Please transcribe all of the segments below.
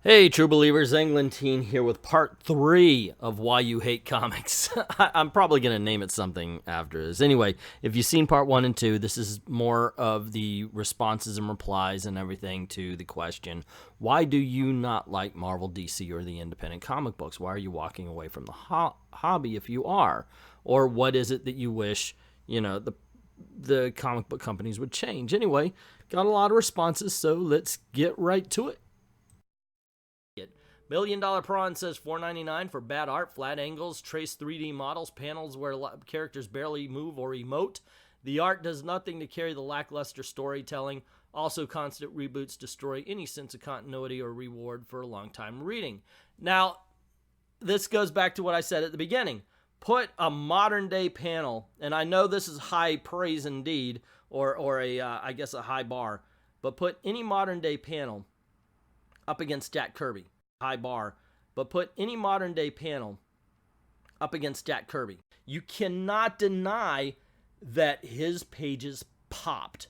Hey, true believers, Englentine here with part 3 of Why You Hate Comics. I'm probably going to name it something after this. Anyway, if you've seen part 1 and 2, this is more of the responses and replies and everything to the question, why do you not like Marvel, DC, or the independent comic books? Why are you walking away from the hobby if you are? Or what is it that you wish, the comic book companies would change? Anyway, got a lot of responses, so let's get right to it. $1 Million Prawn says $4.99 for bad art, flat angles, trace 3D models, panels where characters barely move or emote. The art does nothing to carry the lackluster storytelling. Also, constant reboots destroy any sense of continuity or reward for a long time reading. Now, this goes back to what I said at the beginning. Put a modern day panel, and I know this is high praise indeed, or I guess a high bar, but put any modern day panel up against Jack Kirby. High bar, but put any modern day panel up against Jack Kirby. You cannot deny that his pages popped.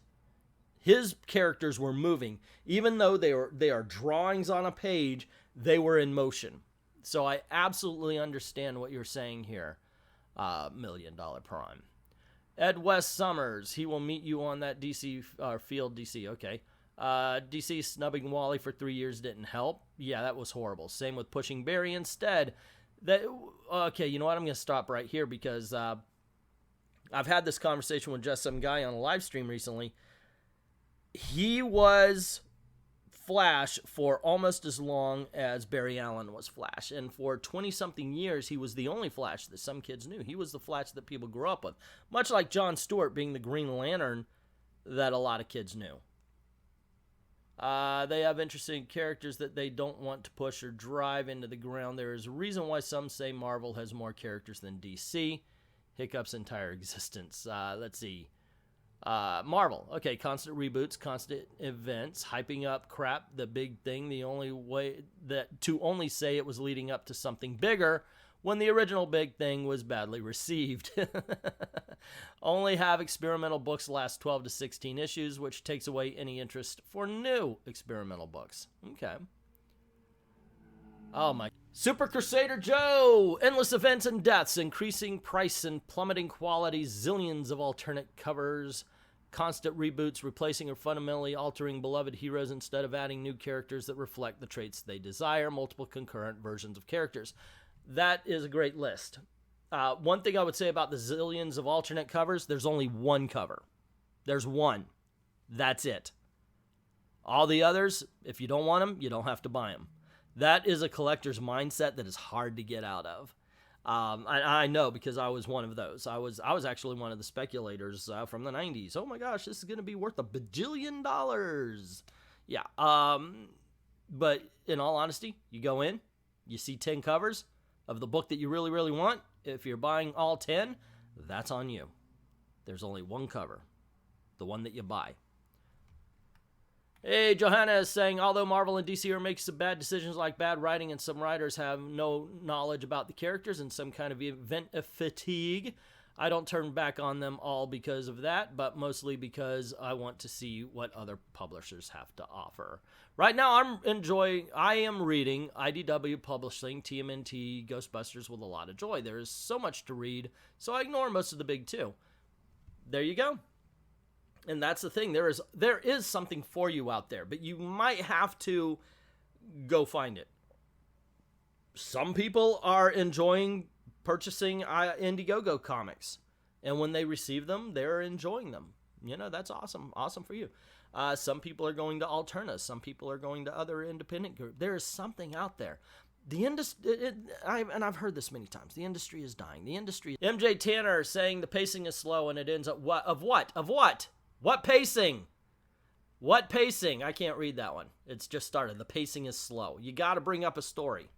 His characters were moving. Even though they are drawings on a page, they were in motion. So I absolutely understand what you're saying here, $1 Million Prime. Ed West Summers, he will meet you on that DC field DC. Okay. DC snubbing Wally for 3 years didn't help. Yeah, that was horrible. Same with pushing Barry instead. Okay, you know what? I'm going to stop right here because I've had this conversation with just some guy on a live stream recently. He was Flash for almost as long as Barry Allen was Flash. And for 20-something years, he was the only Flash that some kids knew. He was the Flash that people grew up with. Much like Jon Stewart being the Green Lantern that a lot of kids knew. They have interesting characters that they don't want to push or drive into the ground. There is a reason why some say Marvel has more characters than DC. Hiccup's entire existence. Let's see. Marvel. Okay, constant reboots, constant events, hyping up crap, the big thing. The only way that to only say it was leading up to something bigger when the original big thing was badly received. Only have experimental books last 12 to 16 issues, which takes away any interest for new experimental books. Okay. Oh my. Super Crusader Joe! Endless events and deaths, increasing price and plummeting quality, zillions of alternate covers, constant reboots, replacing or fundamentally altering beloved heroes instead of adding new characters that reflect the traits they desire, multiple concurrent versions of characters. That is a great list. One thing I would say about the zillions of alternate covers, there's only one cover. There's one. That's it. All the others, if you don't want them, you don't have to buy them. That is a collector's mindset that is hard to get out of. I know because I was one of those. I was actually one of the speculators from the 90s. Oh my gosh, this is going to be worth $1 bajillion. Yeah. But in all honesty, you go in, you see 10 covers of the book that you really, really want. If you're buying all 10, that's on you. There's only one cover, the one that you buy. Hey, Johanna is saying, although Marvel and DC are making some bad decisions like bad writing and some writers have no knowledge about the characters and some kind of event fatigue, I don't turn back on them all because of that, but mostly because I want to see what other publishers have to offer. Right now, I am reading IDW Publishing, TMNT, Ghostbusters with a lot of joy. There is so much to read, so I ignore most of the big two. There you go. And that's the thing. There is something for you out there, but you might have to go find it. Some people are enjoying purchasing Indiegogo comics, and when they receive them, they're enjoying them. That's awesome. Awesome for you. Some people are going to Alterna. Some people are going to other independent groups. There is something out there. The industry, and I've heard this many times, the industry is dying. The industry. MJ Tanner saying the pacing is slow and it ends up what? Of what? What pacing? What pacing? I can't read that one. It's just started. The pacing is slow. You got to bring up a story.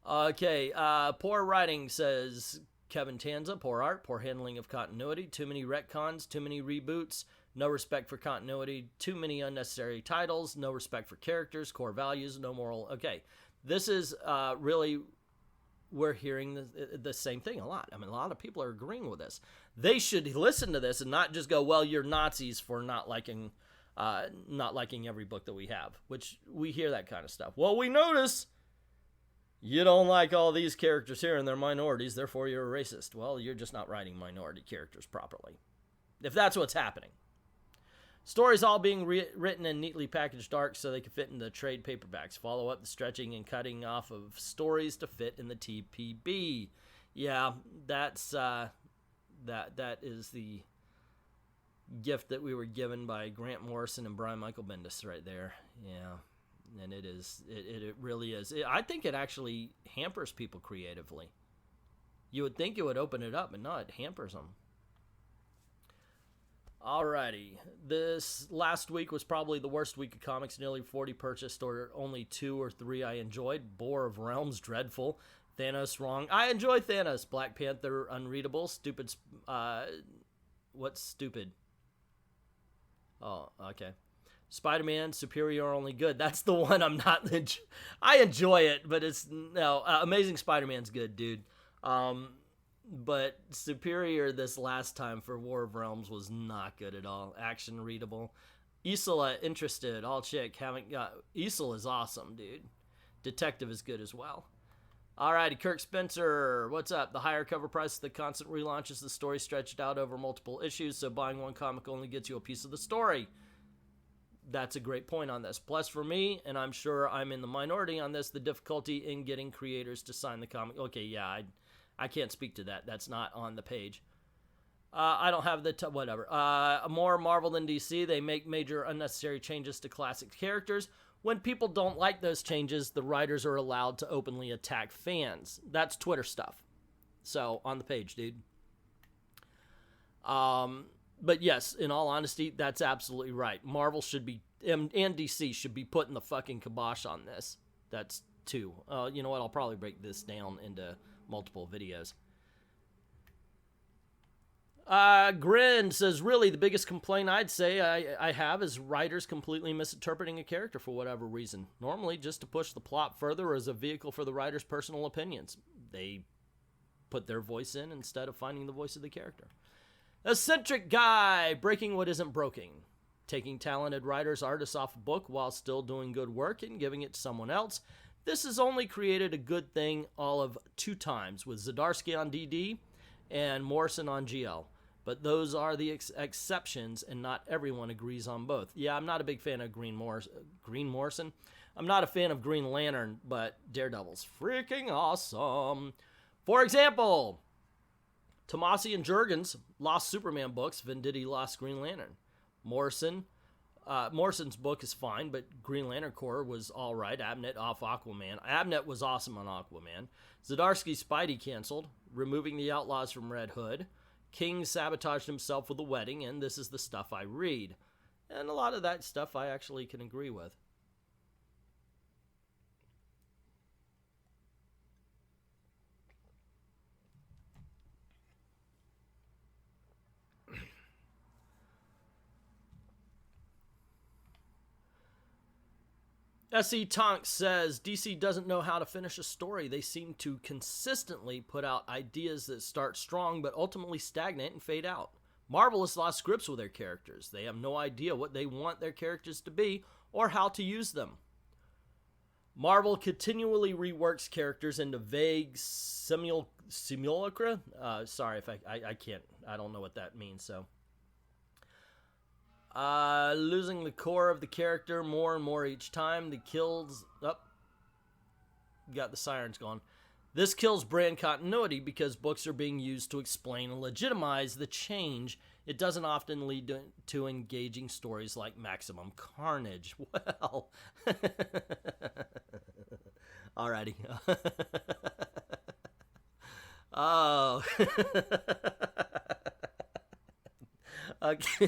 Okay, poor writing, says Kevin Tanza. Poor art, poor handling of continuity, too many retcons, too many reboots, no respect for continuity, too many unnecessary titles, no respect for characters, core values, no moral. Okay, this is really, we're hearing the same thing a lot. I mean, a lot of people are agreeing with this. They should listen to this and not just go, well, you're Nazis for not liking not liking every book that we have, which we hear that kind of stuff. Well, we notice you don't like all these characters here and they're minorities, therefore you're a racist. Well, you're just not writing minority characters properly, if that's what's happening. Stories all being written in neatly packaged arcs so they can fit in the trade paperbacks. Follow up the stretching and cutting off of stories to fit in the TPB. Yeah, that's that is the gift that we were given by Grant Morrison and Brian Michael Bendis right there. Yeah, and it really is. I think it actually hampers people creatively. You would think it would open it up, but no, it hampers them. Alrighty, this last week was probably the worst week of comics. Nearly 40 purchased, or only 2 or 3 I enjoyed. Boar of Realms, dreadful. Thanos, wrong. I enjoy Thanos. Black Panther, unreadable. Stupid, what's stupid? Oh, okay. Spider-Man, superior, only good. That's the one I'm not, I enjoy it, but it's, no, Amazing Spider-Man's good, dude. But superior this last time for War of Realms was not good at all. Action readable. Isola, interested. All chick, haven't got... Isola is awesome, dude. Detective is good as well. Alrighty, Kirk Spencer, what's up? The higher cover price, the constant relaunches, the story stretched out over multiple issues, so buying one comic only gets you a piece of the story. That's a great point on this. Plus for me, and I'm sure I'm in the minority on this, the difficulty in getting creators to sign the comic. Okay, yeah, I can't speak to that. That's not on the page. I don't have the... whatever. More Marvel than DC. They make major unnecessary changes to classic characters. When people don't like those changes, the writers are allowed to openly attack fans. That's Twitter stuff. So, on the page, dude. But yes, in all honesty, that's absolutely right. Marvel should be... and DC should be putting the fucking kibosh on this. That's 2. You know what? I'll probably break this down into multiple videos. Grin says, really, the biggest complaint I'd say I have is writers completely misinterpreting a character for whatever reason. Normally, just to push the plot further or as a vehicle for the writer's personal opinions. They put their voice in instead of finding the voice of the character. Eccentric guy, breaking what isn't broken. Taking talented writers, artists off a book while still doing good work and giving it to someone else. This has only created a good thing all of 2 times, with Zdarsky on DD and Morrison on GL. But those are the exceptions, and not everyone agrees on both. Yeah, I'm not a big fan of Green Morrison. I'm not a fan of Green Lantern, but Daredevil's freaking awesome. For example, Tomasi and Jurgens lost Superman books. Venditti lost Green Lantern. Morrison's book is fine, but Green Lantern Corps was all right. Abnett off Aquaman. Abnett was awesome on Aquaman. Zdarsky's Spidey canceled, removing the Outlaws from Red Hood. King sabotaged himself with a wedding, and this is the stuff I read. And a lot of that stuff I actually can agree with. S.E. Tonks says, DC doesn't know how to finish a story. They seem to consistently put out ideas that start strong but ultimately stagnate and fade out. Marvel has lost scripts with their characters. They have no idea what they want their characters to be or how to use them. Marvel continually reworks characters into vague simulacra. Sorry if I can't. I don't know what that means, so... losing the core of the character more and more each time. The kills... got the sirens going. This kills brand continuity because books are being used to explain and legitimize the change. It doesn't often lead to engaging stories like Maximum Carnage. Well... Alrighty. Oh... Okay.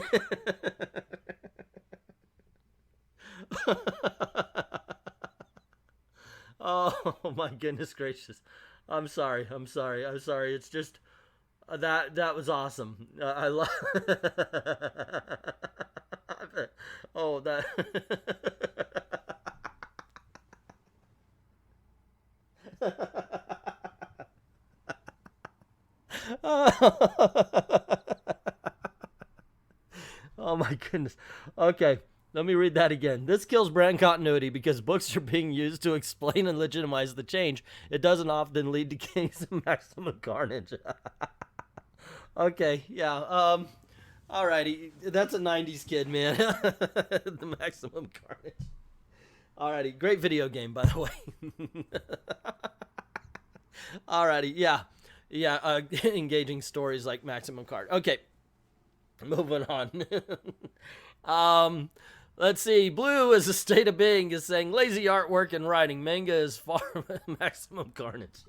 Oh my goodness gracious! I'm sorry. It's just that was awesome. I love. Oh that. Oh my goodness. Okay. Let me read that again. This kills brand continuity because books are being used to explain and legitimize the change. It doesn't often lead to cases of maximum carnage. Okay, yeah. Alrighty. That's a 90s kid, man. The maximum carnage. Alrighty. Great video game, by the way. Alrighty. Yeah. Yeah. Engaging stories like Maximum Card. Okay. Moving on. Let's see. Blue is a state of being is saying lazy artwork and writing. Manga is far maximum carnage.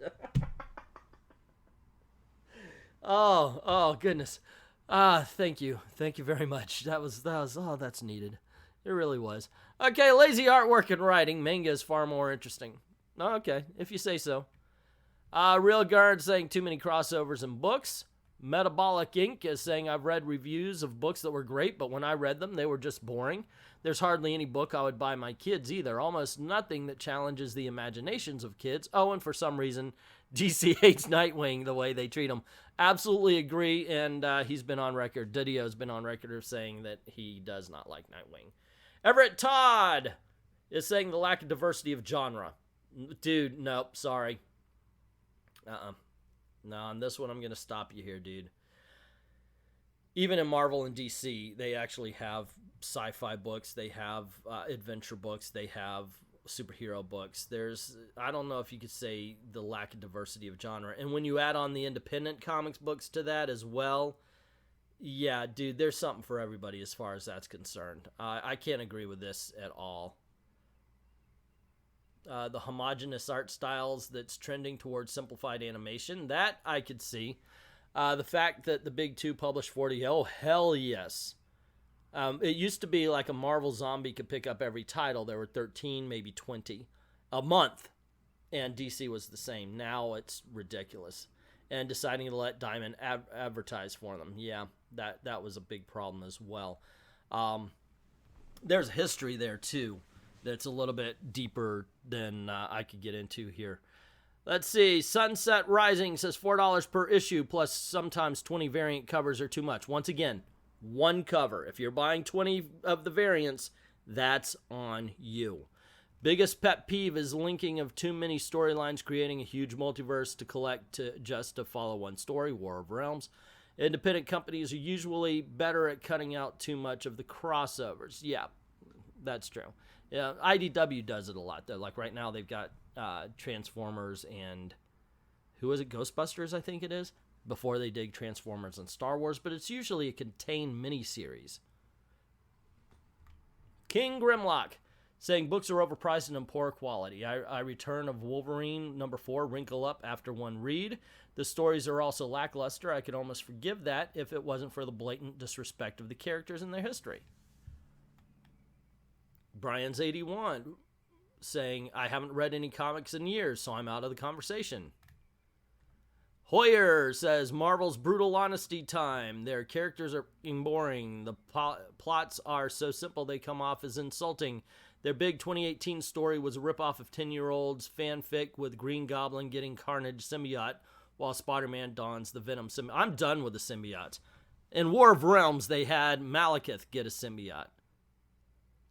Oh, goodness. Thank you. Thank you very much. That was, that's needed. It really was. Okay, lazy artwork and writing. Manga is far more interesting. Okay, if you say so. Real Guard saying too many crossovers in books. Metabolic Ink is saying I've read reviews of books that were great, but when I read them, they were just boring. There's hardly any book I would buy my kids either. Almost nothing that challenges the imaginations of kids. Oh, and for some reason, DC hates Nightwing the way they treat him. Absolutely agree, and he's been on record. Didio's been on record of saying that he does not like Nightwing. Everett Todd is saying the lack of diversity of genre. Dude, nope, sorry. No, on this one, I'm going to stop you here, dude. Even in Marvel and DC, they actually have sci-fi books. They have adventure books. They have superhero books. I don't know if you could say the lack of diversity of genre. And when you add on the independent comics books to that as well, yeah, dude, there's something for everybody as far as that's concerned. I can't agree with this at all. The homogeneous art styles that's trending towards simplified animation, that I could see. The fact that the big two published 40, oh, hell yes. It used to be like a Marvel Zombie could pick up every title. There were 13, maybe 20 a month, and DC was the same. Now it's ridiculous. And deciding to let Diamond advertise for them, yeah, that was a big problem as well. There's history there, too. That's a little bit deeper than I could get into here. Let's see. Sunset Rising says $4 per issue plus sometimes 20 variant covers are too much. Once again, one cover. If you're buying 20 of the variants, that's on you. Biggest pet peeve is linking of too many storylines, creating a huge multiverse to collect just to follow one story, War of Realms. Independent companies are usually better at cutting out too much of the crossovers. Yeah, that's true. Yeah, IDW does it a lot, though. Like right now, they've got Transformers and who is it? Ghostbusters, I think it is. Before they dig Transformers and Star Wars, but it's usually a contained miniseries. King Grimlock saying books are overpriced and in poor quality. I Return of Wolverine #4 wrinkle up after one read. The stories are also lackluster. I could almost forgive that if it wasn't for the blatant disrespect of the characters and their history. Brian's 81 saying, I haven't read any comics in years, so I'm out of the conversation. Hoyer says, Marvel's brutal honesty time. Their characters are boring. The plots are so simple they come off as insulting. Their big 2018 story was a ripoff of 10-year-olds fanfic with Green Goblin getting Carnage symbiote while Spider-Man dons the Venom symbiote. I'm done with the symbiotes. In War of Realms, they had Malekith get a symbiote.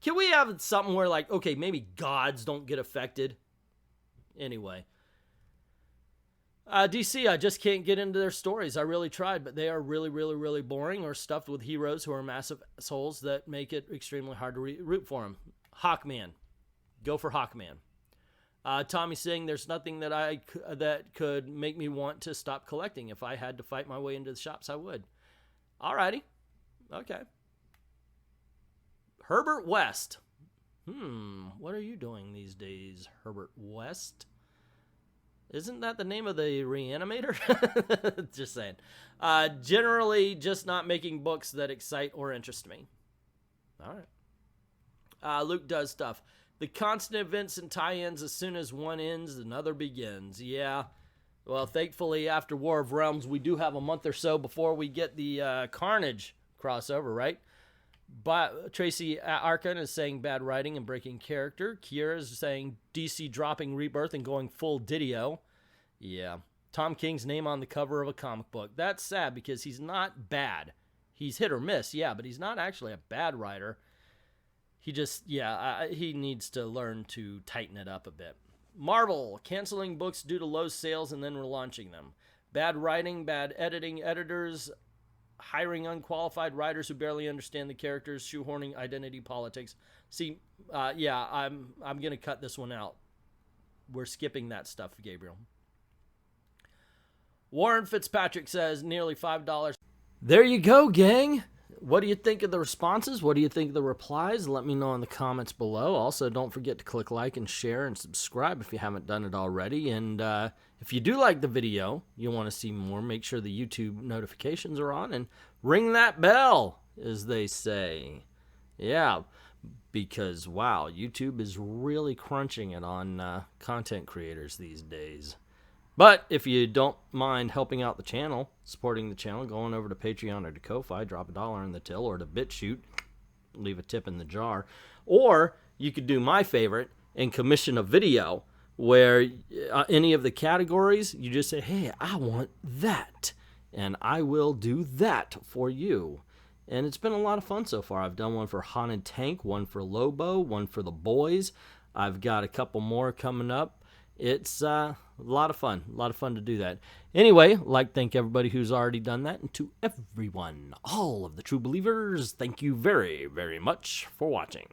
Can we have something where, like, okay, maybe gods don't get affected? Anyway. DC, I just can't get into their stories. I really tried, but they are really, really, really boring or stuffed with heroes who are massive assholes that make it extremely hard to root for them. Hawkman. Go for Hawkman. Tommy saying there's nothing that could make me want to stop collecting. If I had to fight my way into the shops, I would. Alrighty. Okay. Herbert West. What are you doing these days, Herbert West? Isn't that the name of the Reanimator? Just saying. Generally, just not making books that excite or interest me. All right. Luke does stuff. The constant events and tie-ins, as soon as one ends, another begins. Yeah. Well, thankfully, after War of Realms, we do have a month or so before we get the Carnage crossover, right? But Tracy Arkin is saying bad writing and breaking character. Kiera is saying DC dropping Rebirth and going full Didio. Yeah. Tom King's name on the cover of a comic book. That's sad because he's not bad. He's hit or miss, yeah, but he's not actually a bad writer. he just, yeah, he needs to learn to tighten it up a bit. Marvel, canceling books due to low sales and then relaunching them. Bad writing, bad editing, editors hiring unqualified writers who barely understand the characters, shoehorning identity politics. See, yeah, I'm going to cut this one out. We're skipping that stuff, Gabriel. Warren Fitzpatrick says nearly $5. There you go, gang. What do you think of the responses? What do you think of the replies? Let me know in the comments below. Also, don't forget to click like and share and subscribe if you haven't done it already. And if you do like the video, you want to see more, make sure the YouTube notifications are on and ring that bell, as they say. Yeah, because, wow, YouTube is really crunching it on content creators these days. But if you don't mind helping out the channel, supporting the channel, going over to Patreon or to Ko-Fi, drop $1 in the till, or to BitChute, leave a tip in the jar. Or you could do my favorite and commission a video where any of the categories, you just say, hey, I want that. And I will do that for you. And it's been a lot of fun so far. I've done one for Haunted Tank, one for Lobo, one for the boys. I've got a couple more coming up. It's a lot of fun to do that. Anyway, I'd like to thank everybody who's already done that, and to everyone, all of the true believers, thank you very, very much for watching.